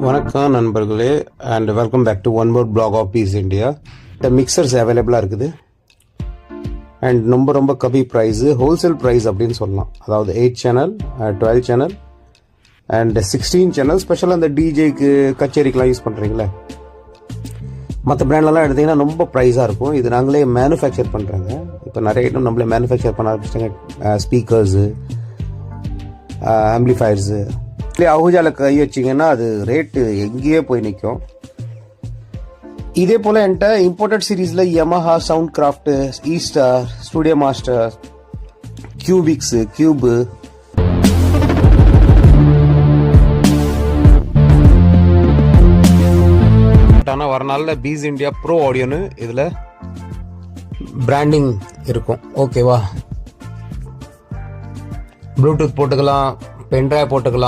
வணக்கம் நண்பர்களே, and welcome back to one more blog of peace India. இந்த mixers அவைலபிளாக இருக்குது அண்ட் ரொம்ப கம்மி ப்ரைஸு, ஹோல்சேல் ப்ரைஸ் அப்படின்னு சொல்லலாம். அதாவது 8 சேனல், 12 சேனல் அண்ட் 16 சேனல். ஸ்பெஷலாக அந்த டிஜேக்கு கச்சேரிக்கெலாம் யூஸ் பண்ணுறீங்களே, மற்ற பிராண்ட்லலாம் எடுத்திங்கன்னா ரொம்ப ப்ரைஸாக இருக்கும். இது நாங்களே மேனுஃபேக்சர் பண்ணுறாங்க. இப்போ நிறைய ஐட்டம் நம்மளே மேனுஃபேக்சர் பண்ண ஆரம்பிச்சிட்டாங்க. ஸ்பீக்கர்ஸு, ஆம்பிளிஃபயர்ஸு. அஹூஜாவில் கை வச்சிங்கன்னா அது ரேட்டு எங்கேயே போய் நிற்கும். இதே போல் என்கிட்ட இம்போர்ட்டட் சீரீஸில் Yamaha, Soundcraft, Eastar, Studiomaster, Cubix, cube, ஆனால் வர நாளில் பீஸ் இந்தியா ப்ரோ ஆடியோன்னு இதில் பிராண்டிங் இருக்கும். ஓகேவா? ப்ளூடூத் போட்டுக்கலாம், பென்ட்ரைவ் போட்டுக்கலாம்.